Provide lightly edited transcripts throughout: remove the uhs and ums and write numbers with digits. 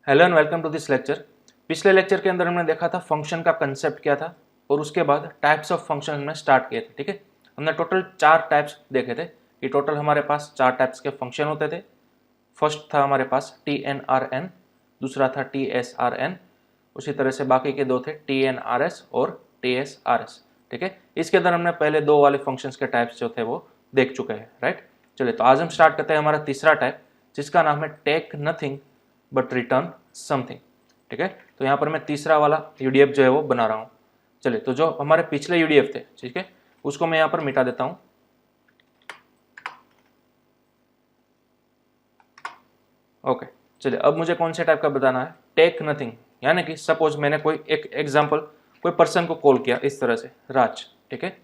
Hello and welcome to this lecture. पिछले lecture के अंदर हमने देखा था फंक्शन का कंसेप्ट क्या था और उसके बाद टाइप्स ऑफ फंक्शन हमने स्टार्ट किए थे। ठीक है, हमने टोटल 4 टाइप्स देखे थे कि टोटल हमारे पास 4 टाइप्स के फंक्शन होते थे। फर्स्ट था हमारे पास TNRN, दूसरा था TSRN, उसी तरह से बाकी के 2 थे TNRS और TSRS। ठीक है, इसके अंदर हमने पहले 2 वाले फंक्शंस के टाइप्स जो थे वो देख चुके हैं। राइट, चलिए तो आज हम स्टार्ट करते हैं हमारा तीसरा टाइप, जिसका नाम है take nothing but return something. ठीक है, तो यहाँ पर मैं तीसरा वाला यूडीएफ जो है वो बना रहा हूँ। चलिए, तो जो हमारे पिछले यूडीएफ थे, ठीक है, उसको मैं यहाँ पर मिटा देता हूँ। ओके, चलिए अब मुझे कौन से टाइप का बताना है, टेक नथिंग। यानी कि सपोज मैंने कोई एक एग्जाम्पल, कोई पर्सन को कॉल किया इस तरह से, राज। ठीक है,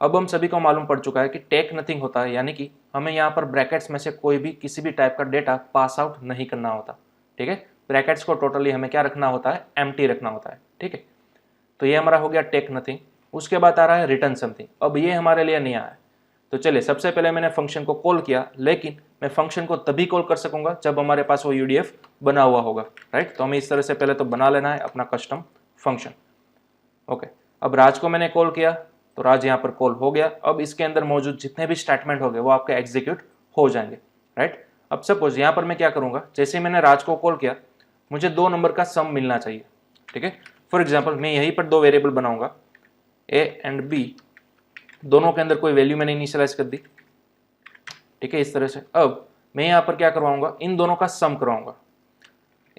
अब हम सभी को मालूम पड़ चुका है कि टेक नथिंग होता है, यानी कि हमें यहाँ पर ब्रैकेट्स में से कोई भी किसी भी टाइप का डेटा पास आउट नहीं करना होता। ठीक है, ब्रैकेट्स को टोटली हमें क्या रखना होता है, एम्प्टी रखना होता है। ठीक है, तो ये हमारा हो गया टेक नथिंग। उसके बाद आ रहा है रिटर्न समथिंग। अब ये हमारे लिए नया है। तो चलिए, सबसे पहले मैंने फंक्शन को कॉल किया, लेकिन मैं फंक्शन को तभी कॉल कर सकूंगा जब हमारे पास वो यूडीएफ बना हुआ होगा। राइट, तो हमें इस तरह से पहले तो बना लेना है अपना कस्टम फंक्शन। ओके, अब राज को मैंने कॉल किया तो राज यहाँ पर कॉल हो गया। अब इसके अंदर मौजूद जितने भी स्टेटमेंट हो गए वो आपके एग्जीक्यूट हो जाएंगे। राइट, अब सपोज यहाँ पर मैं क्या करूंगा, जैसे ही मैंने राज को कॉल किया, मुझे 2 नंबर का सम मिलना चाहिए। ठीक है, फॉर एग्जाम्पल मैं यहीं पर 2 वेरिएबल बनाऊंगा, ए एंड बी, दोनों के अंदर कोई वैल्यू मैंने इनिशियलाइज कर दी। ठीक है, इस तरह से अब मैं यहाँ पर क्या करवाऊंगा, इन दोनों का सम करवाऊंगा,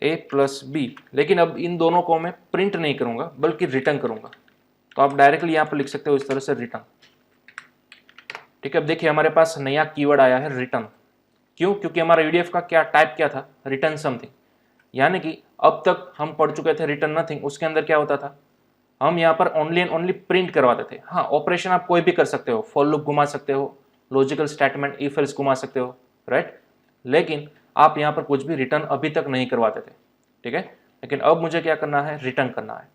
ए प्लस बी। लेकिन अब इन दोनों को मैं प्रिंट नहीं करूंगा बल्कि रिटर्न करूंगा। तो आप डायरेक्टली यहाँ पर लिख सकते हो इस तरह से, रिटर्न। ठीक है, अब देखिए हमारे पास नया कीवर्ड आया है, रिटर्न। क्यों? क्योंकि हमारा यूडीएफ का क्या टाइप क्या था, रिटर्न समथिंग। यानी कि अब तक हम पढ़ चुके थे रिटर्न नथिंग, उसके अंदर क्या होता था, हम यहाँ पर ओनली एंड ओनली प्रिंट करवाते थे। हाँ, ऑपरेशन आप कोई भी कर सकते हो, फॉर लूप घुमा सकते हो, लॉजिकल स्टेटमेंट इफ एल्स घुमा सकते हो। राइट, लेकिन आप यहाँ पर कुछ भी रिटर्न अभी तक नहीं करवाते थे। ठीक है, लेकिन अब मुझे क्या करना है, रिटर्न करना है।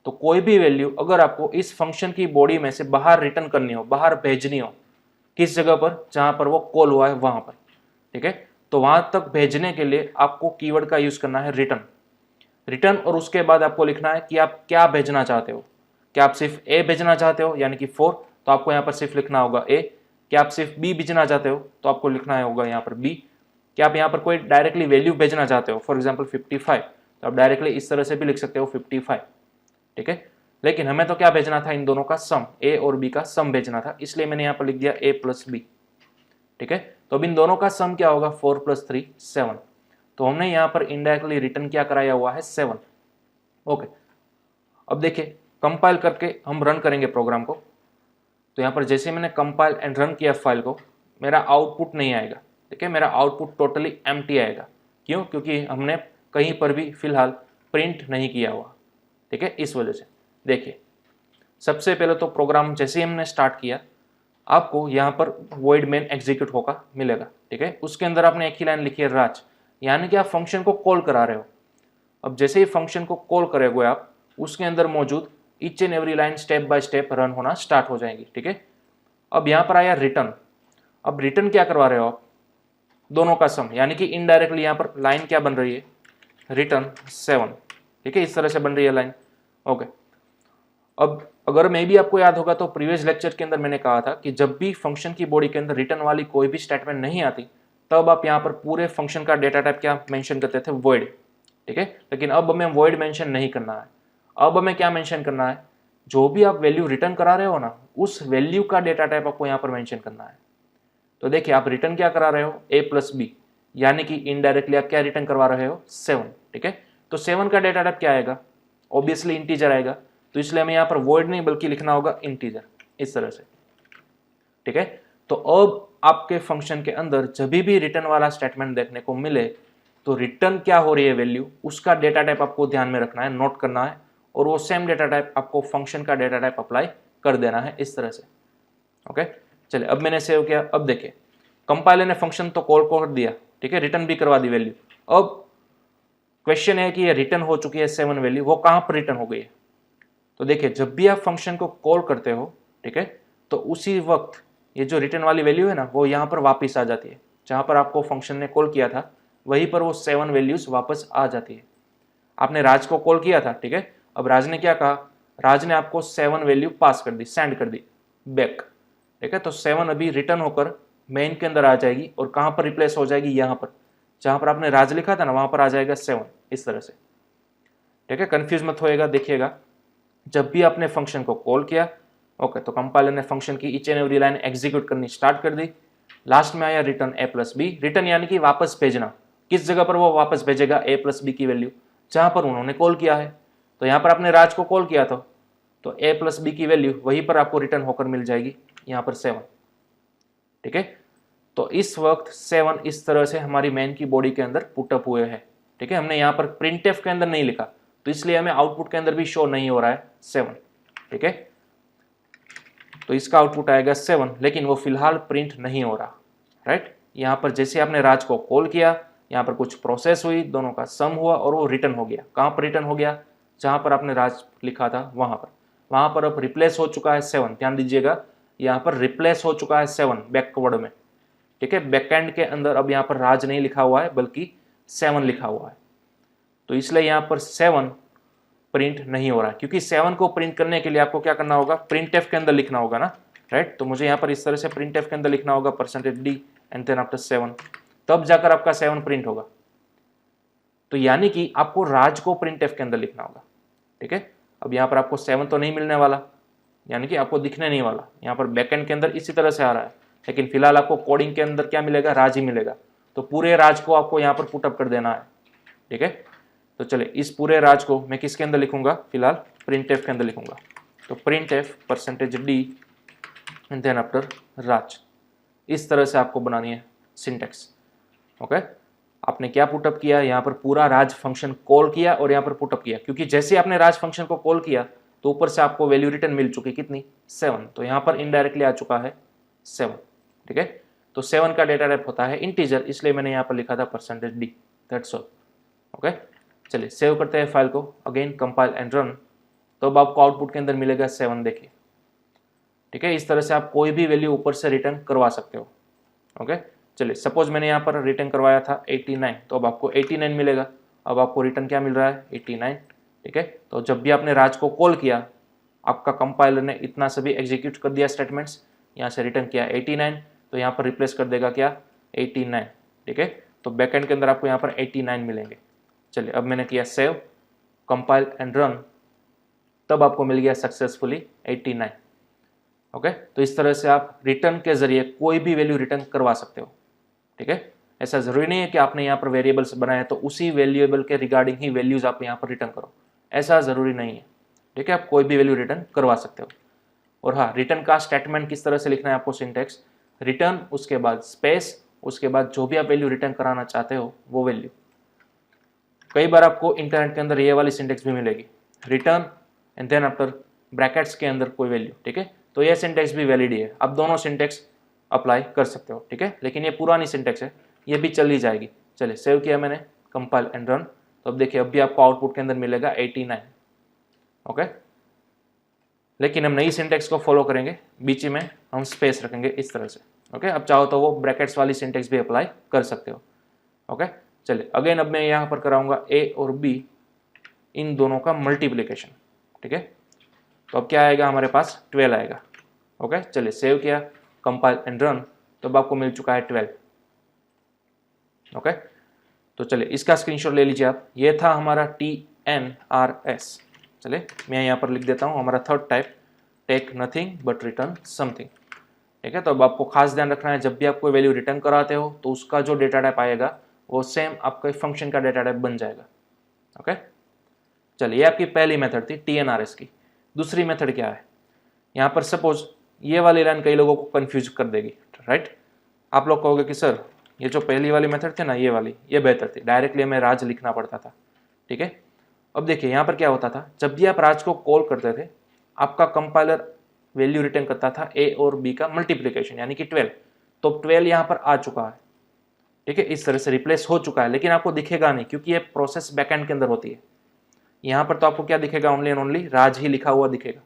तो कोई भी वैल्यू अगर आपको इस फंक्शन की बॉडी में से बाहर रिटर्न करनी हो, बाहर भेजनी हो, किस जगह पर, जहां पर वो कॉल हुआ है वहां पर। ठीक है, तो वहां तक भेजने के लिए आपको कीवर्ड का यूज करना है रिटर्न। रिटर्न, और उसके बाद आपको लिखना है कि आप क्या भेजना चाहते हो। क्या आप सिर्फ ए भेजना चाहते हो यानी कि 4, तो आपको यहाँ पर सिर्फ लिखना होगा ए। क्या आप सिर्फ बी भेजना चाहते हो तो आपको लिखना होगा यहाँ पर बी। क्या आप यहाँ पर कोई डायरेक्टली वैल्यू भेजना चाहते हो, फॉर एग्जाम्पल 55, तो आप डायरेक्टली इस तरह से भी लिख सकते हो 55। ठीक है, लेकिन हमें तो क्या भेजना था, इन दोनों का सम, ए और बी का सम भेजना था, इसलिए मैंने यहाँ पर लिख दिया ए प्लस बी। ठीक है, तो अब इन दोनों का सम क्या होगा, 4 + 3 7। तो हमने यहाँ पर इनडायरेक्टली रिटर्न क्या कराया हुआ है, 7। ओके, अब देखिए कंपाइल करके हम रन करेंगे प्रोग्राम को। तो यहाँ पर जैसे मैंने कंपाइल एंड रन किया फाइल को, मेरा आउटपुट नहीं आएगा। ठीक है, मेरा आउटपुट टोटली एम्प्टी आएगा। क्यों? क्योंकि हमने कहीं पर भी फिलहाल प्रिंट नहीं किया हुआ। ठीक है, इस वजह से देखिए, सबसे पहले तो प्रोग्राम जैसे ही हमने स्टार्ट किया, आपको यहाँ पर void main एग्जीक्यूट होगा मिलेगा। ठीक है, उसके अंदर आपने एक ही लाइन लिखी है, राज, यानी कि आप फंक्शन को कॉल करा रहे हो। अब जैसे ही फंक्शन को कॉल करोगे आप, उसके अंदर मौजूद each and every line step by step run होना स्टार्ट हो जाएंगी। ठीक है, अब यहाँ पर आया रिटर्न। अब रिटर्न क्या करवा रहे हो आप, दोनों का सम, यानी कि इनडायरेक्टली यहाँ पर लाइन क्या बन रही है, रिटर्न 7। ठीक है, इस तरह से बन रही है लाइन। ओके, अब अगर मैं भी आपको याद होगा तो प्रीवियस लेक्चर के अंदर मैंने कहा था कि जब भी फंक्शन की बॉडी के अंदर रिटर्न वाली कोई भी स्टेटमेंट नहीं आती, तब आप यहाँ पर पूरे फंक्शन का डेटा टाइप क्या मेंशन करते थे, void। ठीक है, लेकिन अब हमें void मेंशन नहीं करना है। अब हमें क्या मेंशन करना है, जो भी आप वैल्यू रिटर्न करा रहे हो ना, उस वैल्यू का डेटा टाइप आपको यहाँ पर मेंशन करना है। तो देखिए, आप रिटर्न क्या करा रहे हो, a + b, यानी कि इनडायरेक्टली आप क्या रिटर्न करवा रहे हो, 7। ठीक है, तो 7 का डेटा टाइप क्या आएगा, ऑब्वियसली इंटीजर आएगा। तो इसलिए हमें यहाँ पर void नहीं बल्कि लिखना होगा इंटीजर, इस तरह से। ठीक है, तो अब आपके फंक्शन के अंदर जब भी रिटर्न वाला स्टेटमेंट देखने को मिले, तो रिटर्न क्या हो रही है वैल्यू, उसका डेटा टाइप आपको ध्यान में रखना है, नोट करना है, और वो सेम डेटा टाइप आपको फंक्शन का डेटा टाइप अप्लाई कर देना है, इस तरह से। ओके, चलिए अब मैंने सेव किया। अब देखिए, कंपाइलर ने फंक्शन तो कॉल कर दिया, ठीक है, रिटर्न भी करवा दी वैल्यू। अब क्वेश्चन है कि ये रिटर्न हो चुकी है 7 वैल्यू, वो कहाँ पर रिटर्न हो गई है। तो देखिए, जब भी आप फंक्शन को कॉल करते हो, ठीक है, तो उसी वक्त ये जो रिटर्न वाली वैल्यू है ना, वो यहाँ पर वापस आ जाती है। जहाँ पर आपको फंक्शन ने कॉल किया था, वहीं पर वो 7 वैल्यूज वापस आ जाती है। आपने राज को कॉल किया था, ठीक है। अब राज ने क्या कहा, राज ने आपको 7 वैल्यू पास कर दी, सेंड कर दी बैक, ठीक है। तो 7 अभी रिटर्न होकर मेन के अंदर आ जाएगी और कहाँ पर रिप्लेस हो जाएगी, यहाँ पर जहाँ पर आपने राज लिखा था ना वहाँ पर आ जाएगा 7, इस तरह से, ठीक है। कंफ्यूज मत होएगा, देखिएगा जब भी आपने फंक्शन को कॉल किया, ओके, तो कंपाइलर ने फंक्शन की each and every line execute करनी स्टार्ट कर दी। लास्ट में आया return a plus B, return यानी कि वापस भेजना, किस जगह पर वो वापस भेजेगा a प्लस बी की वैल्यू, जहां पर उन्होंने कॉल किया है। तो यहाँ पर आपने राज को कॉल किया था, तो a प्लस बी की वैल्यू वहीं पर आपको रिटर्न होकर मिल जाएगी, यहाँ पर 7, ठीक है। तो इस वक्त 7 इस तरह से हमारी मेन की बॉडी के अंदर पुटअप हुए हैं, ठीक है। हमने यहाँ पर प्रिंटफ के अंदर नहीं लिखा, तो इसलिए हमें आउटपुट के अंदर भी शो नहीं हो रहा है 7, ठीक है। तो इसका आउटपुट आएगा 7, लेकिन वो फिलहाल प्रिंट नहीं हो रहा, राइट। यहाँ पर जैसे आपने राज को कॉल किया, यहाँ पर कुछ प्रोसेस हुई, दोनों का सम हुआ और वो रिटर्न हो गया। कहाँ पर रिटर्न हो गया, जहाँ पर आपने राज लिखा था वहाँ पर अब रिप्लेस हो चुका है 7। ध्यान दीजिएगा, यहाँ पर रिप्लेस हो चुका है 7 बैकवर्ड में, ठीक है। बैकएंड के अंदर अब यहाँ पर राज नहीं लिखा हुआ है बल्कि 7 लिखा हुआ है, तो इसलिए यहाँ पर 7 प्रिंट नहीं हो रहा है। क्योंकि 7 को प्रिंट करने के लिए आपको क्या करना होगा, प्रिंटफ के अंदर लिखना होगा ना, राइट। तो मुझे यहाँ पर इस तरह से प्रिंटफ के अंदर लिखना होगा %d एंड देन आफ्टर 7, तब जाकर आपका 7 प्रिंट होगा। तो यानी कि आपको राज को प्रिंटफ के अंदर लिखना होगा, ठीक है। अब यहाँ पर आपको 7 तो नहीं मिलने वाला, यानी कि आपको दिखने नहीं वाला, यहाँ पर बैकएंड के अंदर इसी तरह से आ रहा है, लेकिन फिलहाल आपको कोडिंग के अंदर क्या मिलेगा, राज ही मिलेगा। तो पूरे राज को आपको यहाँ पर पुटअप कर देना है, ठीक है। तो चले इस पूरे राज को मैं किसके अंदर लिखूंगा, फिलहाल प्रिंटफ के अंदर लिखूंगा। तो printf %d and then after राज, इस तरह से आपको बनानी है सिंटेक्स, ओके। आपने क्या पुटअप किया, यहाँ पर पूरा राज फंक्शन कॉल किया और यहाँ पर पुटअप किया, क्योंकि जैसे आपने राज फंक्शन को कॉल किया तो ऊपर से आपको वैल्यू रिटर्न मिल चुकी, कितनी, 7। तो यहाँ पर इनडायरेक्टली आ चुका है 7, ठीक है। तो 7 का डेटा टाइप होता है इंटीजर, इसलिए मैंने यहाँ पर लिखा था %d, दैट्स ऑल, ओके। चलिए सेव करते हैं फाइल को, अगेन कंपाइल एंड रन। तो अब आपको आउटपुट के अंदर मिलेगा 7, देखिए, ठीक है। इस तरह से आप कोई भी वैल्यू ऊपर से रिटर्न करवा सकते हो, ओके। चलिए सपोज मैंने यहाँ पर रिटर्न करवाया था 89, तो अब आपको 89 मिलेगा। अब आपको रिटर्न क्या मिल रहा है, 89, ठीक है। तो जब भी आपने राज को कॉल किया, आपका कंपाइलर ने इतना सभी एग्जीक्यूट कर दिया स्टेटमेंट्स, यहाँ से रिटर्न किया 89, तो यहाँ पर रिप्लेस कर देगा क्या, 89, ठीक है। तो बैकएंड के अंदर आपको यहाँ पर 89 मिलेंगे। चलिए अब मैंने किया सेव, कंपाइल एंड रन, तब आपको मिल गया सक्सेसफुली 89, ओके। तो इस तरह से आप रिटर्न के जरिए कोई भी वैल्यू रिटर्न करवा सकते हो, ठीक है। ऐसा जरूरी नहीं है कि आपने यहाँ पर वेरिएबल्स बनाए तो उसी वेरिएबल के रिगार्डिंग ही वैल्यूज आप यहाँ पर रिटर्न करो, ऐसा जरूरी नहीं है, ठीक है। आप कोई भी वैल्यू रिटर्न करवा सकते हो। और हाँ, रिटर्न का स्टेटमेंट किस तरह से लिखना है आपको, सिंटेक्स रिटर्न, उसके बाद स्पेस, उसके बाद जो भी आप वैल्यू रिटर्न कराना चाहते हो वो वैल्यू। कई बार आपको इंटरनेट के अंदर ये वाली सिंटेक्स भी मिलेगी, return and then after brackets के अंदर कोई वैल्यू, ठीक है। तो ये सिंटेक्स भी वैलिड ही है, आप दोनों सिंटेक्स अप्लाई कर सकते हो, ठीक है। लेकिन ये पुरानी सिंटेक्स है, ये भी चल ही जाएगी। चलिए सेव किया मैंने, कंपाइल एंड रन, तो अब देखिए अब भी आपको आउटपुट के अंदर मिलेगा 89, ओके। लेकिन हम नई सिंटेक्स को फॉलो करेंगे, बीच में हम स्पेस रखेंगे इस तरह से, ओके। अब चाहो तो वो ब्रैकेट्स वाली सिंटेक्स भी अप्लाई कर सकते हो, ओके। चलिए अगेन अब मैं यहाँ पर कराऊंगा a और b, इन दोनों का मल्टीप्लिकेशन, ठीक है। तो अब क्या आएगा, हमारे पास 12 आएगा, ओके। चलिए सेव किया, कंपाइल एंड रन, तो अब आपको मिल चुका है 12, ओके। तो चलिए इसका स्क्रीनशॉट ले लीजिए आप, ये था हमारा TNRS। चलिए मैं यहाँ पर लिख देता हूँ, हमारा third type, take nothing but return something, ठीक है। तो अब आपको खास ध्यान रखना है, जब भी आप कोई वैल्यू रिटर्न कराते हो तो उसका जो डेटा टाइप आएगा वो सेम आपके फंक्शन का डेटा टाइप बन जाएगा, ओके। चलिए ये आपकी पहली मेथड थी TNRS की। दूसरी मेथड क्या है, यहाँ पर सपोज ये वाली लाइन कई लोगों को कंफ्यूज कर देगी, राइट। आप लोग कहोगे कि सर ये जो पहली वाली मेथड थी ना, ये वाली ये बेहतर थी, डायरेक्टली हमें राज लिखना पड़ता था, ठीक है। अब देखिए यहाँ पर क्या होता था, जब भी आप राज को कॉल करते थे, आपका कंपाइलर वैल्यू रिटर्न करता था a और b का मल्टीप्लिकेशन, यानी कि 12। तो 12 यहाँ पर आ चुका है, ठीक है, इस तरह से रिप्लेस हो चुका है, लेकिन आपको दिखेगा नहीं क्योंकि ये प्रोसेस बैकएंड के अंदर होती है। यहाँ पर तो आपको क्या दिखेगा, ओनली एंड ओनली राज ही लिखा हुआ दिखेगा,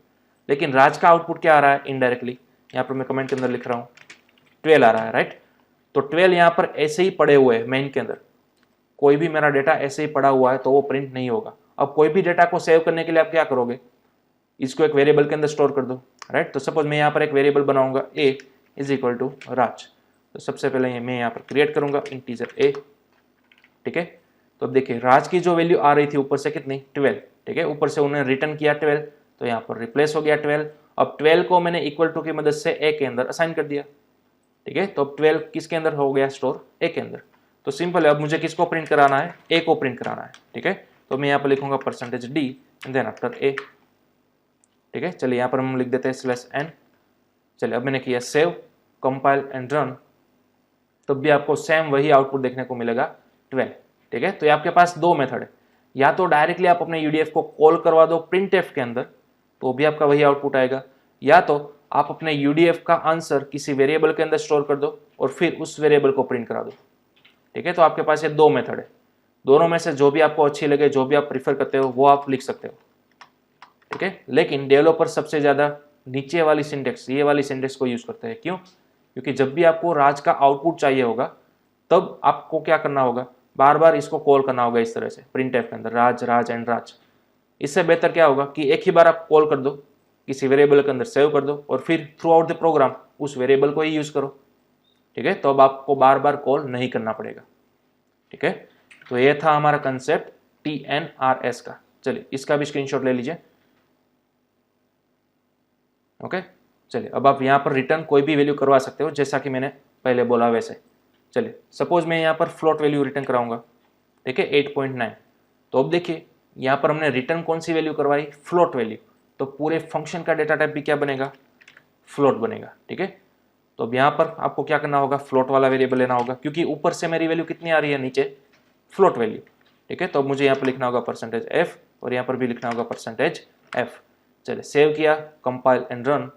लेकिन राज का आउटपुट क्या आ रहा है, इनडायरेक्टली यहाँ पर मैं कमेंट के अंदर लिख रहा हूँ 12 आ रहा है, राइट। तो 12 यहाँ पर ऐसे ही पड़े हुए हैं मेन के अंदर, कोई भी मेरा डेटा ऐसे ही पड़ा हुआ है तो वो प्रिंट नहीं होगा। अब कोई भी डेटा को सेव करने के लिए आप क्या करोगे, इसको एक वेरिएबल के अंदर स्टोर कर दो, राइट। तो सपोज मैं यहाँ पर एक वेरिएबल बनाऊंगा a इज इक्वल टू राज। तो सबसे पहले मैं यहाँ पर क्रिएट करूंगा इंटीजर a, ठीक है। तो अब देखिए राज की जो वैल्यू आ रही थी ऊपर से कितनी 12, ठीक है, ऊपर से उन्होंने रिटर्न किया 12, तो यहाँ पर रिप्लेस हो गया 12। अब 12 को मैंने इक्वल टू की मदद से a के अंदर असाइन कर दिया, ठीक है। तो अब 12 किसके अंदर हो गया स्टोर, a के अंदर। तो सिंपल है, अब मुझे किसको प्रिंट कराना है, a को प्रिंट कराना है, ठीक है। तो मैं यहाँ पर लिखूंगा %d and then after a, ठीक है। चलिए यहाँ पर हम लिख देते हैं /n। चलिए अब मैंने किया सेव, कंपाइल एंड रन, तब भी आपको सेम वही आउटपुट देखने को मिलेगा 12, ठीक है। तो ये आपके पास दो मेथड है, या तो डायरेक्टली आप अपने यूडीएफ को कॉल करवा दो प्रिंटएफ के अंदर तो भी आपका वही आउटपुट आएगा, या तो आप अपने यूडीएफ का आंसर किसी वेरिएबल के अंदर स्टोर कर दो और फिर उस वेरिएबल को प्रिंट करा दो, ठीक है। तो आपके पास ये दो मेथड है, दोनों में से जो भी आपको अच्छी लगे, जो भी आप प्रीफर करते हो वो आप लिख सकते हो, ठीक है। लेकिन डेवलपर सबसे ज्यादा नीचे वाली सिंटेक्स, ये वाली सिंटेक्स को यूज करते हैं, क्यों? क्योंकि जब भी आपको राज का आउटपुट चाहिए होगा तब आपको क्या करना होगा, बार बार इसको कॉल करना होगा इस तरह से प्रिंटएफ के अंदर राज राज एंड राज। इससे बेहतर क्या होगा कि एक ही बार आप कॉल कर दो, किसी वेरिएबल के अंदर सेव कर दो और फिर थ्रू आउट द प्रोग्राम उस वेरिएबल को ही यूज करो, ठीक है। तो अब आपको बार बार कॉल नहीं करना पड़ेगा, ठीक है। तो ये था हमारा कंसेप्ट TNRS का। चलिए इसका भी स्क्रीनशॉट ले लीजिए, ओके। चलिए अब आप यहाँ पर रिटर्न कोई भी वैल्यू करवा सकते हो, जैसा कि मैंने पहले बोला वैसे। चलिए सपोज मैं यहाँ पर फ्लोट वैल्यू रिटर्न कराऊंगा, ठीक है, 8.9। तो अब देखिए यहाँ पर हमने रिटर्न कौन सी वैल्यू करवाई, फ्लोट वैल्यू। तो पूरे फंक्शन का डेटा टाइप भी क्या बनेगा, फ्लोट बनेगा, ठीक है। तो अब यहाँ पर आपको क्या करना होगा, फ्लोट वाला वेरिएबल लेना होगा, क्योंकि ऊपर से मेरी वैल्यू कितनी आ रही है, नीचे फ्लोट वैल्यू, ठीक है। तो अब मुझे यहाँ पर लिखना होगा %f और यहाँ पर भी लिखना होगा %f। चलिए सेव किया, कंपाइल एंड रन।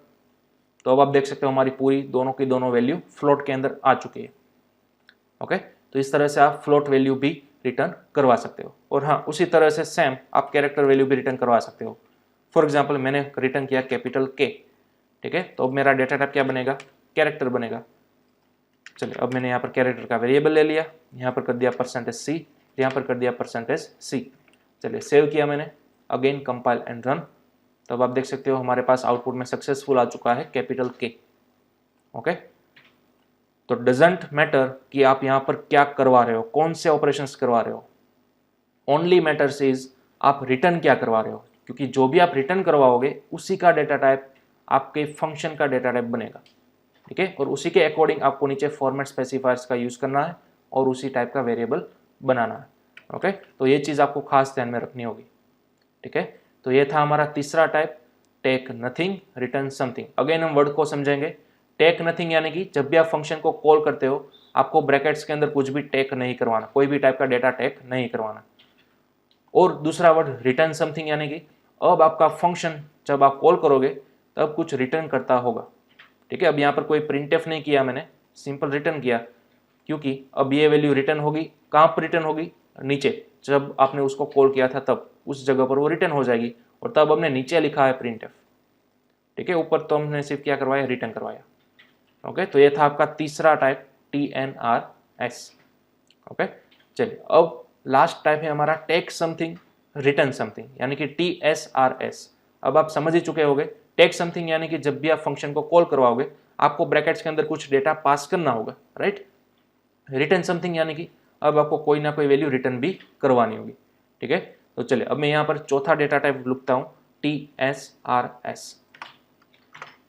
तो अब आप देख सकते हो हमारी पूरी दोनों की दोनों वैल्यू फ्लोट के अंदर आ चुकी है, ओके। तो इस तरह से आप फ्लोट वैल्यू भी रिटर्न करवा सकते हो। और हाँ, उसी तरह से सेम आप कैरेक्टर वैल्यू भी रिटर्न करवा सकते हो। फॉर एग्जाम्पल मैंने रिटर्न किया कैपिटल K, ठीक है। तो अब मेरा डेटा टाइप क्या बनेगा, कैरेक्टर बनेगा। चलिए अब मैंने यहाँ पर कैरेक्टर का वेरिएबल ले लिया, यहाँ पर कर दिया %c, यहाँ पर कर दिया %c। चलिए सेव किया मैंने, अगेन कंपाइल एंड रन। तो अब आप देख सकते हो हमारे पास आउटपुट में सक्सेसफुल आ चुका है कैपिटल K, ओके। तो डजंट मैटर कि आप यहाँ पर क्या करवा रहे हो, कौन से ऑपरेशंस करवा रहे हो, ओनली मैटर्स इज आप रिटर्न क्या करवा रहे हो, क्योंकि जो भी आप रिटर्न करवाओगे उसी का डेटा टाइप आपके फंक्शन का डेटा टाइप बनेगा, ठीक है। और उसी के अकॉर्डिंग आपको नीचे फॉर्मेट स्पेसिफायर्स का यूज करना है और उसी टाइप का वेरिएबल बनाना है, ओके। तो ये चीज़ आपको खास ध्यान में रखनी होगी, ठीक है। तो ये था हमारा तीसरा type, take nothing return something. Again हम वर्ड को समझेंगे। टेक नथिंग यानी कि जब भी आप फंक्शन को कॉल करते हो आपको ब्रैकेट्स के अंदर कुछ भी टेक नहीं करवाना, कोई भी टाइप का डेटा टेक नहीं करवाना। और दूसरा वर्ड रिटर्न समथिंग यानी कि अब आपका फंक्शन जब आप कॉल करोगे तब कुछ रिटर्न करता होगा, ठीक है। अब यहाँ पर कोई प्रिंटएफ नहीं किया मैंने, सिंपल रिटर्न किया, क्योंकि अब ये वैल्यू रिटर्न होगी, कहाँ पर रिटर्न होगी, नीचे। जब आपने उसको कॉल किया था तब उस जगह पर वो रिटर्न हो जाएगी, और तब हमने नीचे लिखा है प्रिंटएफ, ठीक है। ऊपर तो हमने सिर्फ क्या करवाया, रिटर्न करवाया, ओके। तो ये था आपका तीसरा टाइप TNRS, ओके। चलिए अब लास्ट टाइप है हमारा टेक समथिंग रिटर्न समथिंग, यानी कि TSRS। अब आप समझ ही चुके होंगे, टेक समथिंग यानी कि जब भी आप फंक्शन को कॉल करवाओगे आपको ब्रैकेट्स के अंदर कुछ डेटा पास करना होगा, राइट। रिटर्न समथिंग यानी कि अब आपको कोई ना कोई वैल्यू रिटर्न भी करवानी होगी, ठीक है। तो चलिए अब मैं यहाँ पर चौथा डेटा टाइप लिखता हूँ TSRS।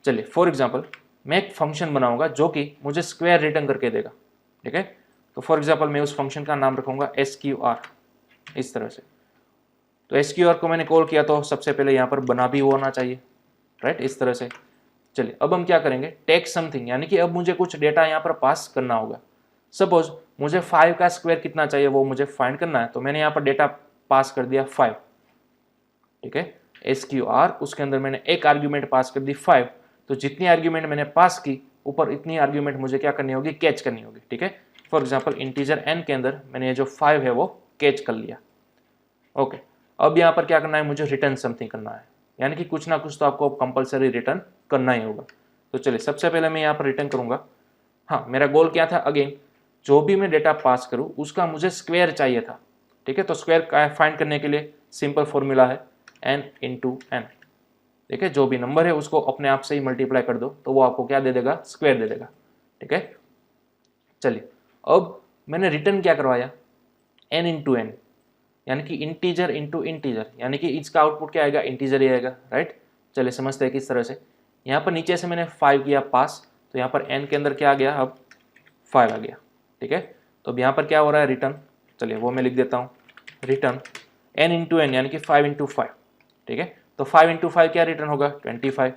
चलिए फॉर एग्जाम्पल मैं एक फंक्शन बनाऊंगा जो कि मुझे स्क्वायर रिटर्न करके देगा, ठीक है। तो फॉर एग्जाम्पल मैं उस फंक्शन का नाम रखूंगा SQR, इस तरह से। तो SQR को मैंने कॉल किया तो सबसे पहले यहाँ पर बना भी होना चाहिए, राइट, इस तरह से। चलिए अब हम क्या करेंगे, टेक समथिंग यानी कि अब मुझे कुछ डेटा यहाँ पर पास करना होगा। सपोज मुझे 5 का स्क्वायर कितना चाहिए वो मुझे फाइंड करना है, तो मैंने यहाँ पर डेटा पास कर दिया 5, ठीक है। SQR उसके अंदर मैंने एक आर्ग्यूमेंट पास कर दी 5, तो जितनी आर्ग्यूमेंट मैंने पास की ऊपर इतनी आर्ग्यूमेंट मुझे क्या करनी होगी, कैच करनी होगी, ठीक है। फॉर एग्जाम्पल इंटीजर n के अंदर मैंने ये जो 5 है वो कैच कर लिया, ओके। अब यहाँ पर क्या करना है, मुझे रिटर्न समथिंग करना है, यानी कि कुछ ना कुछ तो आपको कंपलसरी रिटर्न करना ही होगा। तो चलिए सबसे पहले मैं यहाँ पर रिटर्न करूंगा। हाँ, मेरा गोल क्या था, अगेन जो भी मैं डेटा पास करूँ उसका मुझे स्क्वायर चाहिए था, ठीक है। तो स्क्वायर फाइंड करने के लिए सिंपल फॉर्मूला है n इंटू एन। ठीक है, जो भी नंबर है उसको अपने आप से ही मल्टीप्लाई कर दो तो वो आपको क्या दे देगा, स्क्वायर दे देगा। ठीक है, चलिए अब मैंने रिटर्न क्या करवाया, n इंटू एन, यानी कि इंटीजर इंटू इंटीजर, यानी कि इसका आउटपुट क्या आएगा, इंटीजर ही आएगा। राइट, चलिए समझते हैं किस तरह से। यहाँ पर नीचे से मैंने 5 किया पास, तो यहाँ पर n के अंदर क्या आ गया, अब 5 आ गया। ठीक है, तो अब यहाँ पर क्या हो रहा है, रिटर्न, चलिए वो मैं लिख देता हूँ, रिटर्न n इंटू एन यानी कि 5 इंटू 5। ठीक है, तो 5 इंटू 5 क्या रिटर्न होगा, 25।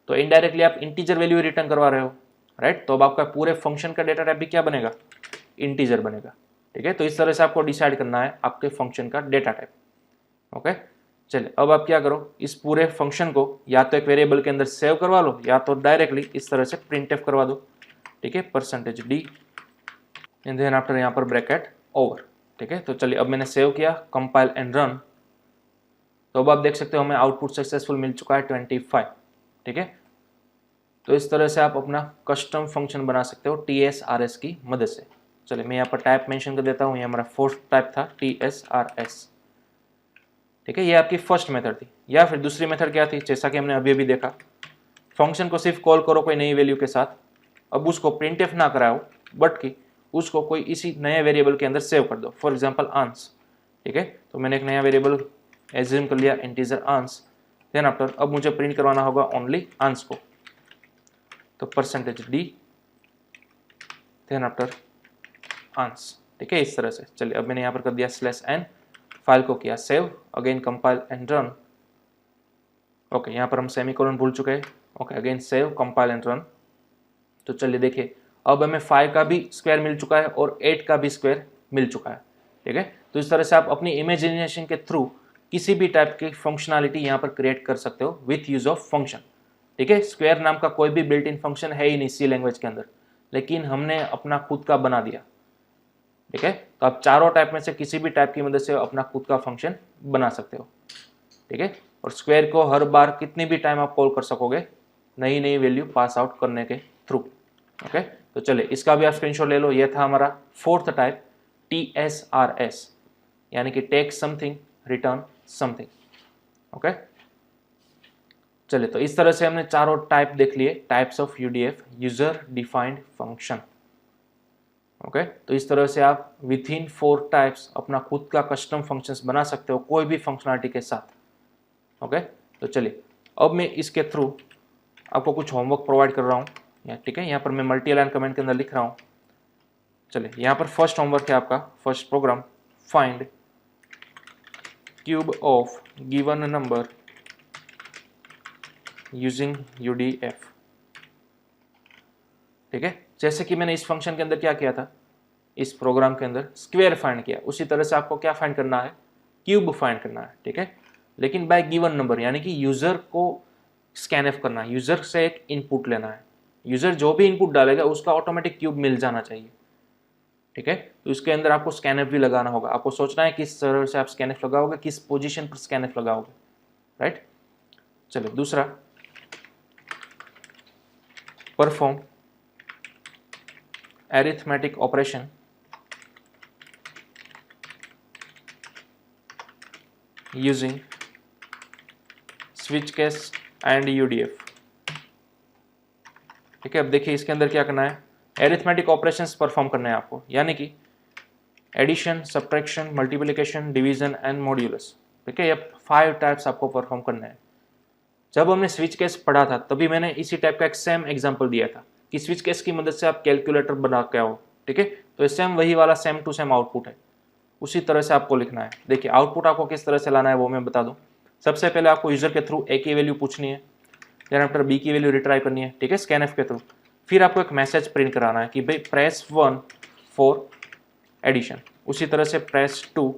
तो इनडायरेक्टली आप इंटीजर वैल्यू रिटर्न करवा रहे हो। राइट, तो अब आपका पूरे फंक्शन का डेटा टाइप भी क्या बनेगा, इंटीजर बनेगा। ठीक है, तो इस तरह से आपको डिसाइड करना है आपके फंक्शन का डेटा टाइप। ओके, चलिए अब आप क्या करो, इस पूरे फंक्शन को या तो एक वेरिएबल के अंदर सेव करवा लो या तो डायरेक्टली इस तरह से प्रिंटफ करवा दो। ठीक है, %d एंड देन आफ्टर यहाँ पर ब्रैकेट ओवर। ठीक है, तो चलिए अब मैंने सेव किया, कंपाइल एंड रन, तो अब आप देख सकते हो हमें आउटपुट सक्सेसफुल मिल चुका है 25। ठीक है, तो इस तरह से आप अपना कस्टम फंक्शन बना सकते हो TSRS की मदद से। चलिए मैं यहाँ पर टाइप मेंशन कर देता हूँ, ये हमारा फोर्थ टाइप था TSRS। ठीक है, ये आपकी फर्स्ट मेथड थी। या फिर दूसरी मेथड क्या थी, जैसा कि हमने अभी देखा, फंक्शन को सिर्फ कॉल करो कोई नई वैल्यू के साथ, अब उसको प्रिंटफ ना कराओ बट कि उसको कोई इसी नए वेरिएबल के अंदर सेव कर दो, फॉर एग्जांपल आंस। ठीक है, तो मैंने एक नया वेरिएबल एज्यूम कर लिया, इंटीजर आंस, देन आफ्टर अब मुझे प्रिंट करवाना होगा ओनली आंस को, तो %d देन आफ्टर आंस। ठीक है, इस तरह से। चलिए अब मैंने यहाँ पर कर दिया /n, फाइल को किया save, again compile and run. Okay, यहाँ पर हम सेमीकोलन भूल चुके हैं। Okay, again save, compile and run. तो चलिए देखिए अब हमें 5 का भी स्क्वायर मिल चुका है और 8 का भी स्क्वायर मिल चुका है। ठीक है, तो इस तरह से आप अपनी इमेजिनेशन के थ्रू किसी भी टाइप की फंक्शनलिटी यहाँ पर क्रिएट कर सकते हो विथ यूज ऑफ फंक्शन। ठीक है, स्क्वायर नाम का कोई भी बिल्ट इन फंक्शन है ही नहीं सी लैंग्वेज के अंदर, लेकिन हमने अपना खुद का बना दिया। ठीक है, तो आप चारों टाइप में से किसी भी टाइप की मदद से अपना खुद का फंक्शन बना सकते हो। ठीक है, और स्क्वायर को हर बार कितनी भी टाइम आप कॉल कर सकोगे नई नई वैल्यू पास आउट करने के थ्रू। ओके, तो चलिए इसका भी आप स्क्रीनशॉट ले लो। यह था हमारा फोर्थ टाइप TSRS, यानी कि take something return something. Okay, चलिए तो इस तरह से हमने चारों टाइप देख लिए, types of UDF, user defined function. Okay, तो इस तरह से आप विथ इन 4 टाइप्स अपना खुद का कस्टम फंक्शंस बना सकते हो कोई भी फंक्शनलिटी के साथ। ओके, तो चलिए अब मैं इसके थ्रू आपको कुछ होमवर्क प्रोवाइड कर रहा हूँ। ठीक है, यहाँ पर मैं मल्टी लाइन कमेंट के अंदर लिख रहा हूँ। चलिए यहाँ पर फर्स्ट होमवर्क है आपका, first program, find cube of given number using UDF। ठीक है, जैसे कि मैंने इस फंक्शन के अंदर क्या किया था, इस प्रोग्राम के अंदर स्क्वायर फाइंड किया, उसी तरह से आपको क्या फाइंड करना है, क्यूब फाइंड करना है। ठीक है, लेकिन बाय गिवन नंबर, यानी कि यूजर को स्कैनफ करना है, यूजर से एक इनपुट लेना है, यूजर जो भी इनपुट डालेगा उसका ऑटोमेटिक क्यूब मिल जाना चाहिए। ठीक है, तो इसके अंदर आपको स्कैनफ भी लगाना होगा, आपको सोचना है किस तरह से आप स्कैनफ लगाओगे, किस पोजीशन पर स्कैनफ लगाओगे। राइट, चलो दूसरा, perform arithmetic operation using switch case and UDF। ठीक है, अब देखिए इसके अंदर क्या करना है, एरिथमेटिक ऑपरेशंस परफॉर्म करना है आपको, यानी कि addition, subtraction, multiplication, division and modulus. ठीक है, ये 5 टाइप्स आपको परफॉर्म करना है। जब हमने स्विच केस पढ़ा था तभी मैंने इसी टाइप का एक सेम एग्जांपल दिया था कि स्विच केस की मदद से आप कैलकुलेटर बना के आओ। ठीक है, तो सेम वही वाला सेम टू सेम आउटपुट है, उसी तरह से आपको लिखना है। देखिए आउटपुट आपको किस तरह से लाना है वो मैं बता दूं। सबसे पहले आपको यूजर के थ्रू A की वैल्यू पूछनी है, देन आफ्टर B की वैल्यू रिट्राई करनी है। ठीक है, स्कैनफ के थ्रू। फिर आपको एक मैसेज प्रिंट कराना है कि भाई प्रेस 1 फॉर एडिशन, उसी तरह से press 2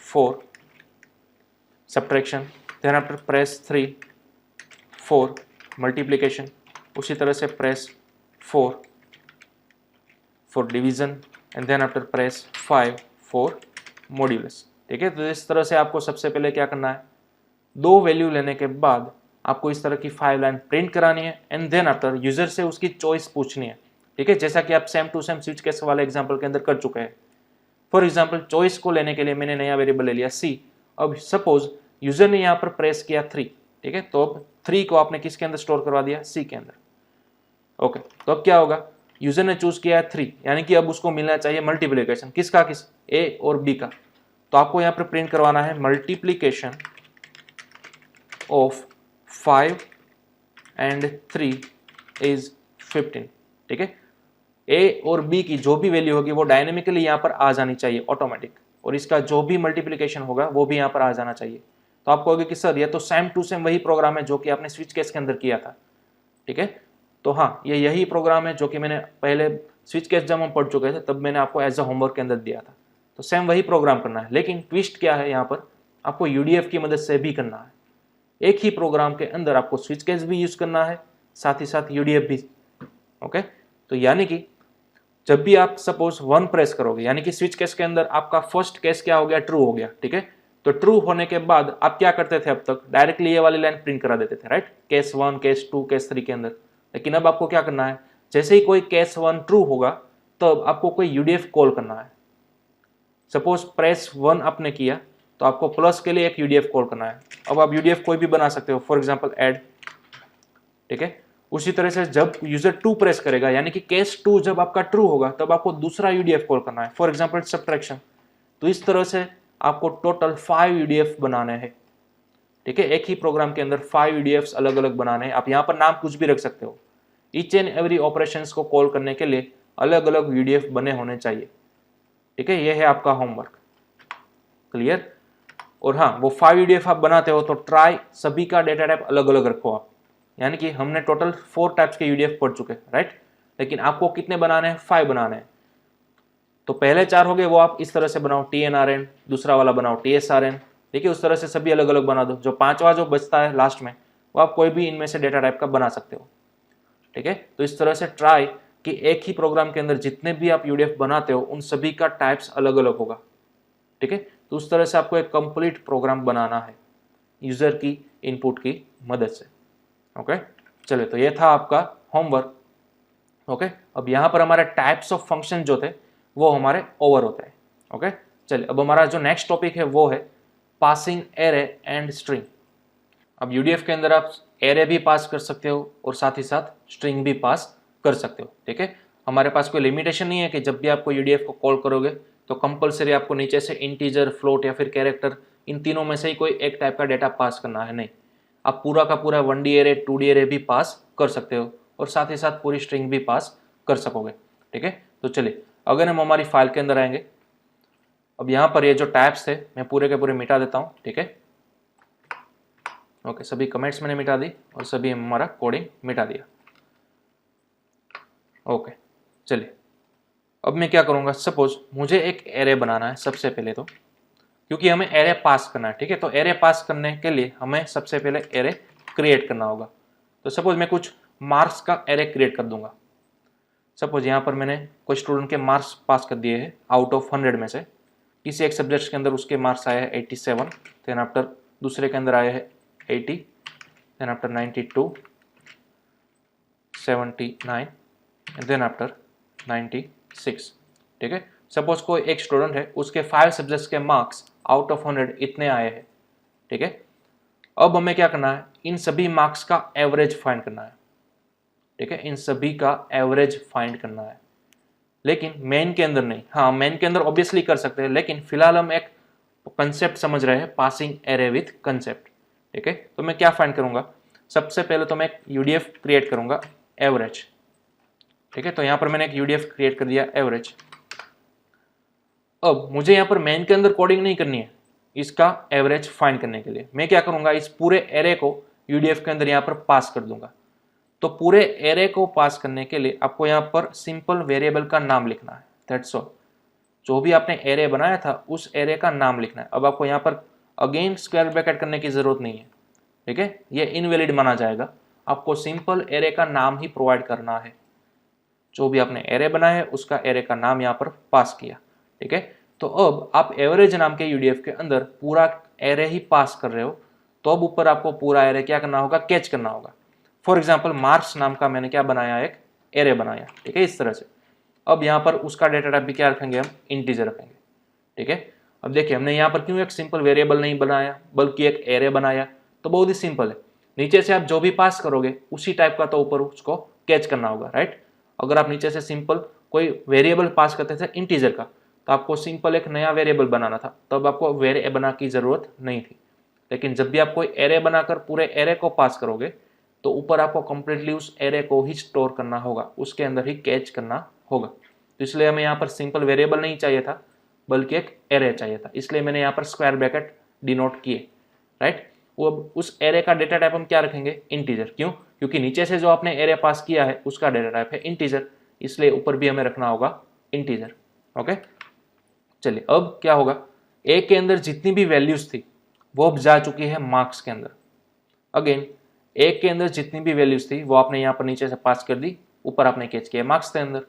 for subtraction, then after press 3 for multiplication, उसी तरह से press 4 for division and then after press 5 for modulus. ठीक है, तो इस तरह से आपको सबसे पहले क्या करना है, 2 वैल्यू लेने के बाद आपको इस तरह की 5 लाइन प्रिंट करानी है एंड देन आफ्टर यूजर से उसकी चॉइस पूछनी है। ठीक है, जैसा कि आप same to same switch case वाले एग्जांपल के अंदर कर चुके हैं। फॉर एग्जांपल चॉइस को लेने के लिए मैंने नया वेरिएबल ले लिया C अब सपोज यूजर ने यहाँ पर प्रेस किया 3, ठीक है, तो अब 3 को आपने किसके अंदर स्टोर करवा दिया, सी के अंदर। ओके, तो अब क्या होगा, यूजर ने चूज किया है 3, यानी कि अब उसको मिलना चाहिए मल्टीप्लीकेशन किसका, किस ए और बी का। तो आपको यहाँ पर प्रिंट करवाना है मल्टीप्लीकेशन ऑफ 5 एंड 3 इज 15, ठीक है। ए और बी की जो भी वैल्यू होगी वो डायनेमिकली यहाँ पर आ जानी चाहिए ऑटोमेटिक, और इसका जो भी मल्टीप्लीकेशन होगा वो भी यहाँ पर आ जाना चाहिए। तो आप कहोगे कि सर ये तो सेम टू सेम वही प्रोग्राम है जो कि आपने स्विच केस के अंदर किया था, ठीक है। तो हाँ, ये यही प्रोग्राम है जो कि मैंने पहले स्विच केस जब हम पढ़ चुके थे तब मैंने आपको एज अ होमवर्क के अंदर दिया था। तो सेम वही प्रोग्राम करना है, लेकिन ट्विस्ट क्या है, यहाँ पर आपको यूडीएफ की मदद से भी करना है। एक ही प्रोग्राम के अंदर आपको स्विच केस भी यूज करना है, साथ ही साथ यूडीएफ भी। ओके, तो यानी कि जब भी आप सपोज 1 प्रेस करोगे, यानी कि स्विच केस के अंदर आपका फर्स्ट केस क्या हो गया, ट्रू हो गया, ठीक है। तो ट्रू होने के बाद आप क्या करते थे, अब तक डायरेक्टली ये वाली लाइन प्रिंट करा देते थे, राइट, केस 1, केस 2, केस 3 के अंदर। लेकिन अब आपको क्या करना है, जैसे ही कोई केस 1 ट्रू होगा तब आपको कोई यूडीएफ कॉल करना है। सपोज प्रेस 1 आपने किया तो आपको प्लस के लिए एक यूडीएफ कॉल करना है। अब आप यूडीएफ कोई भी बना सकते हो, फॉर एग्जांपल ऐड, ठीक है। उसी तरह से जब यूजर 2 प्रेस करेगा, यानी कि केस 2 जब आपका ट्रू होगा तब आपको दूसरा यूडीएफ कॉल करना है, फॉर एग्जांपल सब्ट्रैक्शन। तो इस तरह से आपको टोटल 5 यूडीएफ बनाने हैं, ठीक है। एक ही प्रोग्राम के अंदर 5 यूडीएफ अलग अलग बनाने हैं। आप यहाँ पर नाम कुछ भी रख सकते हो। ईच एंड एवरी ऑपरेशंस को कॉल करने के लिए अलग अलग यूडीएफ बने होने चाहिए, ठीक है। ये है आपका होमवर्क, क्लियर। और हाँ, वो 5 यूडीएफ आप बनाते हो तो ट्राई सभी का डेटा टाइप अलग अलग रखो आप। यानी कि हमने टोटल 4 टाइप्स के यूडीएफ पढ़ चुके हैं, राइट। लेकिन आपको कितने बनाने हैं, 5 बनाने हैं। तो पहले 4 हो गए वो आप इस तरह से बनाओ TNRN, दूसरा वाला बनाओ TSRN, ठीक है। उस तरह से सभी अलग अलग बना दो। जो 5वां जो बचता है लास्ट में, वो आप कोई भी इनमें से डेटा टाइप का बना सकते हो, ठीक है। तो इस तरह से ट्राई कि एक ही प्रोग्राम के अंदर जितने भी आप यूडीएफ बनाते हो उन सभी का टाइप्स अलग अलग होगा, ठीक है। तो उस तरह से आपको एक कंप्लीट प्रोग्राम बनाना है यूजर की इनपुट की मदद से। ओके, चलिए, तो ये था आपका होमवर्क। ओके, अब यहाँ पर हमारे टाइप्स ऑफ फंक्शन जो थे वो हमारे ओवर होते हैं। ओके, चलिए, अब हमारा जो नेक्स्ट टॉपिक है वो है पासिंग एरे एंड स्ट्रिंग। अब यूडीएफ के अंदर आप एरे भी पास कर सकते हो और साथ ही साथ स्ट्रिंग भी पास कर सकते हो, ठीक है। हमारे पास कोई लिमिटेशन नहीं है कि जब भी आपको यूडीएफ को कॉल करोगे तो कंपलसरी आपको नीचे से इंटीजर, फ्लोट या फिर कैरेक्टर, इन तीनों में से ही कोई एक टाइप का डेटा पास करना है, नहीं। आप पूरा का पूरा 1D एरे, 2D एरे भी पास कर सकते हो और साथ ही साथ पूरी स्ट्रिंग भी पास कर सकोगे, ठीक है। तो चलिए, अगर हम हमारी फाइल के अंदर आएंगे, अब यहाँ पर ये जो टैब्स थे मैं पूरे के पूरे मिटा देता हूँ, ठीक है। ओके, सभी कमेंट्स मैंने मिटा दी और सभी हमारा कोडिंग मिटा दिया। ओके, चलिए, अब मैं क्या करूँगा, सपोज मुझे एक एरे बनाना है सबसे पहले, तो क्योंकि हमें एरे पास करना है, ठीक है। तो एरे पास करने के लिए हमें सबसे पहले एरे क्रिएट करना होगा। तो सपोज मैं कुछ मार्क्स का एरे क्रिएट कर दूंगा। सपोज यहाँ पर मैंने कोई स्टूडेंट के मार्क्स पास कर दिए हैं आउट ऑफ 100 में से। किसी एक सब्जेक्ट के अंदर उसके मार्क्स आए हैं 87, देन आफ्टर दूसरे के अंदर आए हैं 80, देन आफ्टर 92, 79, देन आफ्टर 96, ठीक है। सपोज कोई एक स्टूडेंट है, उसके 5 सब्जेक्ट्स के मार्क्स आउट ऑफ 100 इतने आए हैं, ठीक है। अब हमें क्या करना है, इन सभी मार्क्स का एवरेज फाइंड करना है, ठीक है। इन सभी का एवरेज फाइंड करना है, लेकिन मेन के अंदर नहीं। हाँ, मेन के अंदर ऑब्वियसली कर सकते हैं, लेकिन फिलहाल हम एक कंसेप्ट समझ रहे हैं, पासिंग एरे विथ कंसेप्ट, ठीक है। तो मैं क्या फाइंड करूंगा, सबसे पहले तो मैं एक यूडीएफ क्रिएट करूंगा एवरेज, ठीक है। तो यहाँ पर मैंने एक यूडीएफ क्रिएट कर दिया एवरेज। अब मुझे यहाँ पर मेन के अंदर कोडिंग नहीं करनी है, इसका एवरेज फाइंड करने के लिए मैं क्या करूंगा, इस पूरे एरे को यूडीएफ के अंदर यहाँ पर पास कर दूंगा। तो पूरे एरे को पास करने के लिए आपको यहाँ पर सिंपल वेरिएबल का नाम लिखना है, दैट्स ऑल। जो भी आपने एरे बनाया था उस एरे का नाम लिखना है। अब आपको यहाँ पर अगेन स्क्वायर ब्रैकेट करने की जरूरत नहीं है, ठीक है, ये इनवैलिड माना जाएगा। आपको सिंपल एरे का नाम ही प्रोवाइड करना है। जो भी आपने एरे बनाया है उसका एरे का नाम यहाँ पर पास किया, ठीक है। तो अब आप एवरेज नाम के यूडीएफ के अंदर पूरा एरे ही पास कर रहे हो, तो अब ऊपर आपको पूरा एरे क्या करना होगा, कैच करना होगा। फॉर एग्जाम्पल मार्क्स नाम का मैंने क्या बनाया, एक एरे बनाया, ठीक है, इस तरह से। अब यहाँ पर उसका डेटा टाइप भी क्या रखेंगे, हम इंटीजर रखेंगे, ठीक है। अब देखिए हमने यहाँ पर क्यों एक सिंपल वेरिएबल नहीं बनाया बल्कि एक एरे बनाया, तो बहुत ही सिंपल है। नीचे से आप जो भी पास करोगे उसी टाइप का तो ऊपर उसको कैच करना होगा, राइट। अगर आप नीचे से सिंपल कोई वेरिएबल पास करते थे इंटीजर का, तो आपको सिंपल एक नया वेरिएबल बनाना था, तब आपको वेरिएबल बना की जरूरत नहीं थी। लेकिन जब भी आप कोई एरे बनाकर पूरे एरे को पास करोगे तो ऊपर आपको कंप्लीटली उस एरे को ही स्टोर करना होगा, उसके अंदर ही कैच करना होगा। तो इसलिए हमें यहाँ पर सिंपल वेरिएबल नहीं चाहिए था बल्कि एक एरे चाहिए था, इसलिए मैंने यहाँ पर स्क्वायर ब्रैकेट डिनोट किए, राइट। वो उस एरे का डेटा टाइप हम क्या रखेंगे, इंटीजर। क्यों? क्योंकि नीचे से जो आपने एरे पास किया है उसका डेटा टाइप है इंटीजर, इसलिए ऊपर भी हमें रखना होगा इंटीजर। ओके, चलिए अब क्या होगा, ए के अंदर जितनी भी वैल्यूज थी वो अब जा चुकी है मार्क्स के अंदर। अगेन ए के अंदर जितनी भी वैल्यूज थी वो आपने यहाँ पर नीचे से पास कर दी, ऊपर आपने कैच किया मार्क्स के अंदर।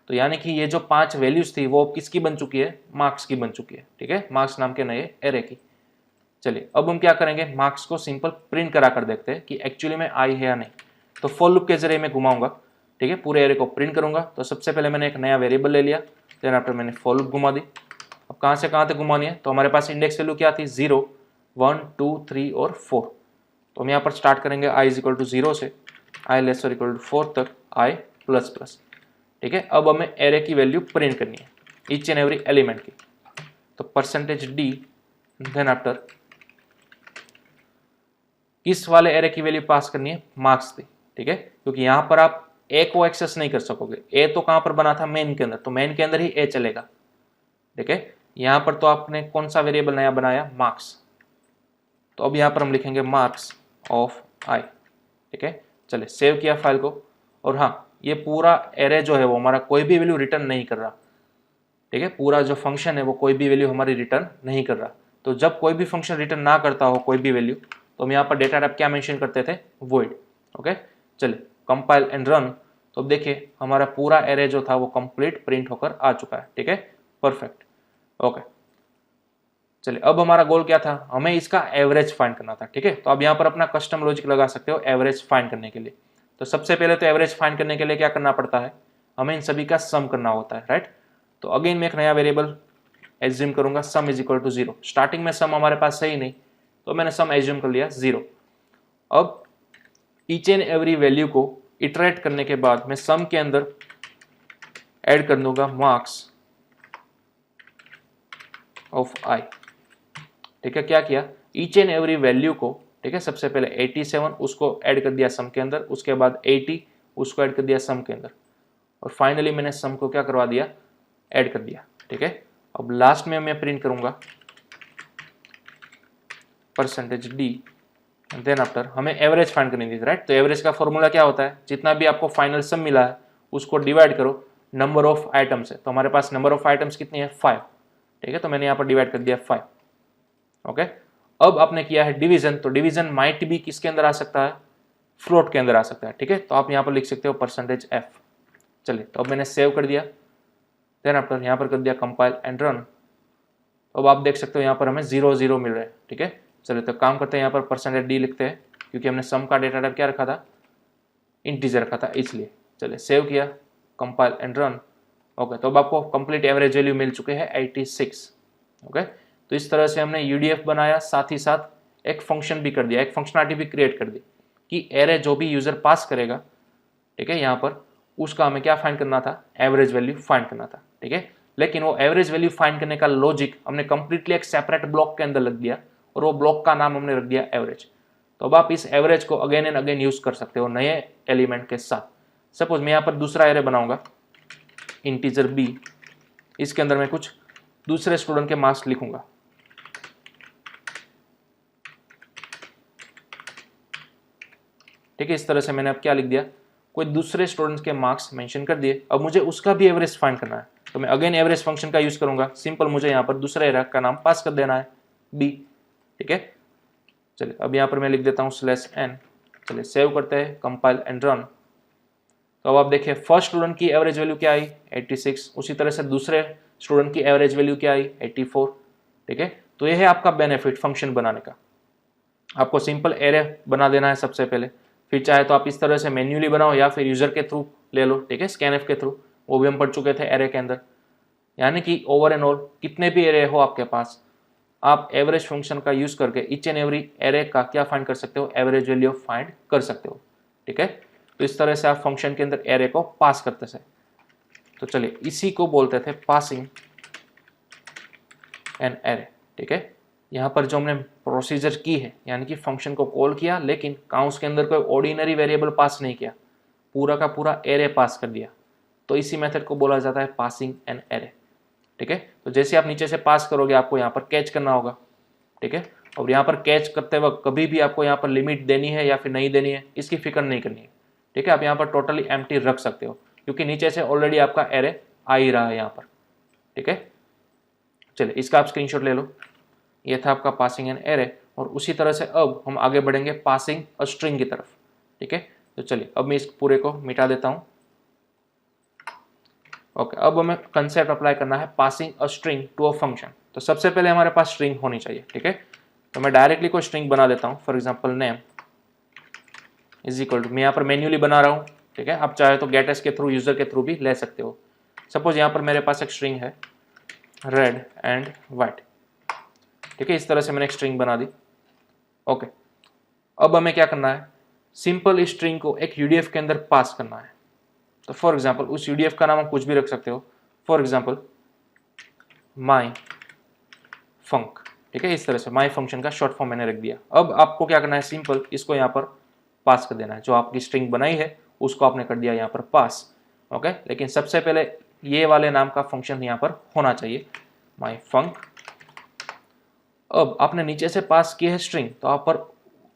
तो यानी कि ये जो 5 वैल्यूज थी वो किसकी बन चुकी है, मार्क्स की बन चुकी है, ठीक है, मार्क्स नाम के नए एरे की। चलिए अब हम क्या करेंगे, मार्क्स को सिंपल प्रिंट करा कर देखते हैं कि एक्चुअली में आई है या नहीं। तो फॉर लूप के जरिए मैं घुमाऊंगा, ठीक है, पूरे एरे को प्रिंट करूंगा। तो सबसे पहले मैंने एक नया वेरिएबल ले लिया, देन आफ्टर मैंने फॉर लूप घुमा दी। अब कहाँ से कहाँ तक घुमानी है, तो हमारे पास इंडेक्स वैल्यू क्या थी, 0, 1, 2, 3 और 4। तो हम यहाँ पर स्टार्ट करेंगे i इज इक्वल टू 0 से i लेस और इक्वल टू 4 तक i प्लस प्लस, ठीक है। अब हमें एरे की वैल्यू प्रिंट करनी है ईच एंड एवरी एलिमेंट की। तो %d देन आफ्टर किस वाले एरे की वैल्यू पास करनी है, मार्क्स की, ठीक है। क्योंकि यहाँ पर आप ए को एक्सेस नहीं कर सकोगे, ए तो कहाँ पर बना था, मेन के अंदर, तो मेन के अंदर ही ए चलेगा, ठीक है। यहाँ पर तो आपने कौन सा वेरिएबल नया बनाया, मार्क्स। तो अब यहाँ पर हम लिखेंगे मार्क्स ऑफ आई, ठीक है। चलिए सेव किया फाइल को, और हाँ ये पूरा एरे जो है वो हमारा कोई भी वैल्यू रिटर्न नहीं कर रहा, ठीक है। पूरा जो फंक्शन है वो कोई भी वैल्यू हमारी रिटर्न नहीं कर रहा। तो जब कोई भी फंक्शन रिटर्न ना करता हो कोई भी वैल्यू, तो हम यहाँ पर डेटा टाइप क्या मेंशन करते थे, वॉइड। ओके, चलिए कंपाइल एंड रन। तो अब देखिए हमारा पूरा एरे जो था वो कंप्लीट प्रिंट होकर आ चुका है, ठीक है, परफेक्ट। ओके, चलिए अब हमारा गोल क्या था, हमें इसका एवरेज फाइंड करना था, ठीक है। तो अब यहाँ पर अपना कस्टम लॉजिक लगा सकते हो एवरेज फाइंड करने के लिए। तो सबसे पहले तो एवरेज फाइंड करने के लिए क्या करना पड़ता है, हमें इन सभी का सम करना होता है, राइट। तो अगेन मैं एक नया वेरिएबल एज्यूम करूंगा, sum is equal to 0। Starting में सम हमारे पास है ही नहीं, तो मैंने सम एज्यूम कर लिया 0। अब ईच एंड एवरी वैल्यू को इटरेट करने के बाद मैं सम के अंदर ऐड कर दूंगा मार्क्स ऑफ आई, ठीक है। क्या किया, ईच एंड एवरी वैल्यू को, ठीक है, सबसे पहले 87 उसको ऐड कर दिया सम के अंदर, उसके बाद 80 उसको ऐड कर दिया सम के अंदर, और फाइनली मैंने सम को क्या करवा दिया, ऐड कर दिया, ठीक है। अब लास्ट में मैं प्रिंट करूंगा %d देन आफ्टर हमें एवरेज फाइंड करनी थी, राइट। तो एवरेज का फॉर्मूला क्या होता है, जितना भी आपको फाइनल सम मिला है उसको डिवाइड करो नंबर ऑफ आइटम्स है। तो हमारे पास नंबर ऑफ आइटम्स कितनी है, 5, ठीक है। तो मैंने यहाँ पर डिवाइड कर दिया 5। ओके, अब आपने किया है डिवीजन, तो डिवीजन माइट भी किसके अंदर आ सकता है, फ्लोट के अंदर आ सकता है, ठीक है। तो आप यहाँ पर लिख सकते हो %f। चलिए तो अब मैंने सेव कर दिया, देन आफ्टर यहाँ पर कर दिया कंपाइल एंड रन। अब आप देख सकते हो यहाँ पर हमें 0 0 मिल रहा है, ठीक है। चलिए तो काम करते हैं, यहाँ पर %d लिखते हैं, क्योंकि हमने सम का डेटा टाइप क्या रखा था, इंटीजर रखा था, इसलिए। चलिए सेव किया, कंपाइल एंड रन। ओके, तो अब आपको कंप्लीट एवरेज वैल्यू मिल चुके हैं 86। ओके, तो इस तरह से हमने यूडीएफ बनाया, साथ ही साथ एक फंक्शन भी कर दिया, एक फंक्शनलिटी भी क्रिएट कर दी कि एरे जो भी यूजर पास करेगा, ठीक है, यहाँ पर उसका हमें क्या फाइंड करना था, एवरेज वैल्यू फाइंड करना था, ठीक है। लेकिन वो एवरेज वैल्यू फाइंड करने का लॉजिक हमने कंप्लीटली एक सेपरेट ब्लॉक के अंदर लग दिया, और वो ब्लॉक का नाम हमने रख दिया एवरेज। तो अब आप इस एवरेज को अगेन एंड अगेन यूज कर सकते हो नए एलिमेंट के साथ। सपोज मैं यहाँ पर दूसरा एरे बनाऊंगा, इंटीजर b, इसके अंदर मैं कुछ दूसरे स्टूडेंट के मार्क्स लिखूंगा, ठीक है। इस तरह से मैंने अब क्या लिख दिया, कोई दूसरे स्टूडेंट्स के मार्क्स मेंशन कर दिए। अब मुझे उसका भी एवरेज फाइंड करना है, तो मैं अगेन एवरेज फंक्शन का यूज करूंगा। सिंपल मुझे यहाँ पर दूसरे एरे का नाम पास कर देना है b, ठीक है। चलिए अब यहाँ पर मैं लिख देता हूँ /n। चलिए सेव करते हैं, कंपाइल एंड रन। तो अब आप देखिए फर्स्ट स्टूडेंट की एवरेज वैल्यू क्या आई, 86। उसी तरह से दूसरे स्टूडेंट की एवरेज वैल्यू क्या आई, 84, ठीक है। तो यह है आपका बेनिफिट फंक्शन बनाने का। आपको सिंपल एरे बना देना है सबसे पहले, फिर चाहे तो आप इस तरह से मैन्युअली बनाओ या फिर यूजर के थ्रू ले लो, ठीक है, स्कैनएफ के थ्रू, वो भी हम पढ़ चुके थे एरे के अंदर। यानी कि ओवर एंड ऑल कितने भी एरे हो आपके पास, आप एवरेज फंक्शन का यूज करके ईच एंड एवरी एरे का क्या फाइंड कर सकते हो, एवरेज वैल्यू फाइंड कर सकते हो। ठीक है, तो इस तरह से आप फंक्शन के अंदर एरे को पास करते थे। तो चलिए इसी को बोलते थे पासिंग एन एरे। ठीक है, यहाँ पर जो हमने प्रोसीजर की है, यानी कि फंक्शन को कॉल किया लेकिन काउंट्स के अंदर कोई ऑर्डिनरी वेरिएबल पास नहीं किया, पूरा का पूरा एरे पास कर दिया, तो इसी मेथड को बोला जाता है पासिंग एन एरे। ठीक है, तो जैसे आप नीचे से पास करोगे आपको यहाँ पर कैच करना होगा। ठीक है, और यहाँ पर कैच करते वक्त कभी भी आपको यहाँ पर लिमिट देनी है या फिर नहीं देनी है, इसकी फिक्र नहीं करनी है। ठीक है, आप यहाँ पर टोटली एम्प्टी रख सकते हो क्योंकि नीचे से ऑलरेडी आपका एरे आ ही रहा है यहाँ पर। ठीक है, चलिए इसका आप स्क्रीनशॉट ले लो। ये था आपका पासिंग एन एरे, और उसी तरह से अब हम आगे बढ़ेंगे पासिंग अ स्ट्रिंग की तरफ। ठीक है, तो चलिए अब मैं इस पूरे को मिटा देता हूँ। ओके, अब हमें कंसेप्ट अप्लाई करना है passing a string to a function. तो सबसे पहले हमारे पास स्ट्रिंग होनी चाहिए। ठीक है, तो मैं डायरेक्टली कोई स्ट्रिंग बना देता हूँ। For example name is equal to, मैं यहाँ पर मैन्युअली बना रहा हूँ। ठीक है, आप चाहे तो गेटस के थ्रू, यूजर के थ्रू भी ले सकते हो। सपोज यहाँ पर मेरे पास एक स्ट्रिंग है रेड एंड वाइट। ठीक है, इस तरह से मैंने एक स्ट्रिंग बना दी। ओके, अब हमें क्या करना है, सिंपल इस स्ट्रिंग को एक यूडीएफ के अंदर पास करना है। तो फॉर एग्जांपल उस यूडीएफ का नाम आप कुछ भी रख सकते हो, फॉर एग्जांपल माई फंक। ठीक है, इस तरह से माई फंक्शन का शॉर्ट फॉर्म मैंने रख दिया। अब आपको क्या करना है, सिंपल इसको यहाँ पर पास कर देना है। जो आपकी स्ट्रिंग बनाई है उसको आपने कर दिया यहाँ पर पास। ओके, लेकिन सबसे पहले ये वाले नाम का फंक्शन यहाँ पर होना चाहिए, माई फंक। अब आपने नीचे से पास की है स्ट्रिंग, तो आप पर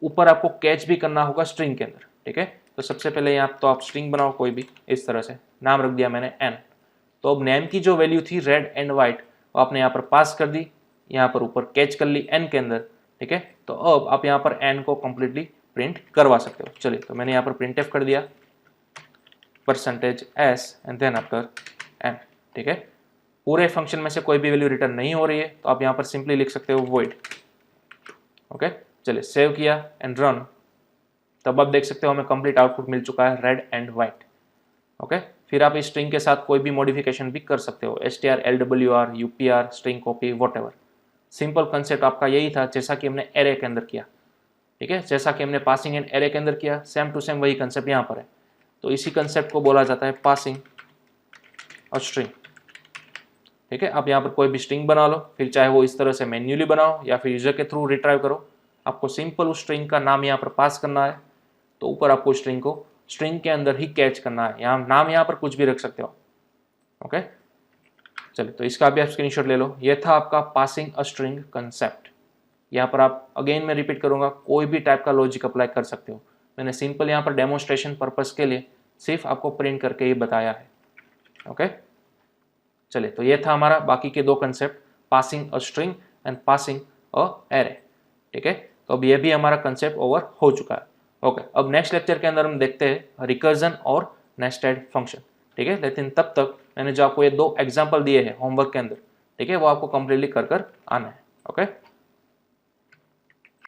ऊपर आपको कैच भी करना होगा स्ट्रिंग के अंदर। ठीक है, तो सबसे पहले यहाँ तो आप स्ट्रिंग बनाओ कोई भी, इस तरह से नाम रख दिया मैंने एन। तो अब नेम की जो वैल्यू थी रेड एंड वाइट, वो आपने यहाँ पर पास कर दी, यहाँ पर ऊपर कैच कर ली एन के अंदर। ठीक है, तो अब आप यहाँ पर एन को कंप्लीटली प्रिंट करवा सकते हो। चलिए, तो मैंने यहाँ पर प्रिंट एफ कर दिया %s and then after N. ठीक है, पूरे फंक्शन में से कोई भी वैल्यू रिटर्न नहीं हो रही है, तो आप यहाँ पर सिंपली लिख सकते हो वॉइड। ओके, चलिए सेव किया एंड रन। तब आप देख सकते हो हमें कंप्लीट आउटपुट मिल चुका है रेड एंड वाइट। ओके, फिर आप इस स्ट्रिंग के साथ कोई भी मॉडिफिकेशन भी कर सकते हो, str, lwr, upr, string copy, whatever. Simple concept आपका यही था, जैसा कि हमने एरे के अंदर किया। ठीक है, जैसा कि हमने पासिंग एंड एरे के अंदर किया, सेम टू सेम वही कंसेप्ट यहाँ पर है। तो इसी कंसेप्ट को बोला जाता है पासिंग और स्ट्रिंग। ठीक है, आप यहाँ पर कोई भी स्ट्रिंग बना लो, फिर चाहे वो इस तरह से मैन्युअली बनाओ या फिर यूजर के थ्रू रिट्राइव करो, आपको सिंपल उस स्ट्रिंग का नाम यहाँ पर पास करना है। तो ऊपर आपको स्ट्रिंग को स्ट्रिंग के अंदर ही कैच करना है, यहाँ नाम यहाँ पर कुछ भी रख सकते हो। ओके, चलिए तो इसका भी आप स्क्रीनशॉट ले लो। ये था आपका पासिंग अ स्ट्रिंग कंसेप्ट। यहाँ पर आप अगेन मैं रिपीट करूँगा, कोई भी टाइप का लॉजिक अप्लाई कर सकते हो। मैंने सिंपल यहाँ पर डेमोन्स्ट्रेशन पर्पस के लिए सिर्फ आपको प्रिंट करके ही बताया है। ओके, चलिए तो ये था हमारा बाकी के दो concept, passing a string and passing a array. ठीक है, तो अब ये भी हमारा कंसेप्ट ओवर हो चुका है। ओके, अब नेक्स्ट लेक्चर के अंदर हम देखते हैं रिकर्जन और नेस्टेड फंक्शन। ठीक है, लेकिन तब तक मैंने जो आपको ये दो एग्जाम्पल दिए हैं होमवर्क के अंदर, ठीक है, वो आपको कंप्लीटली कर आना है। ओके।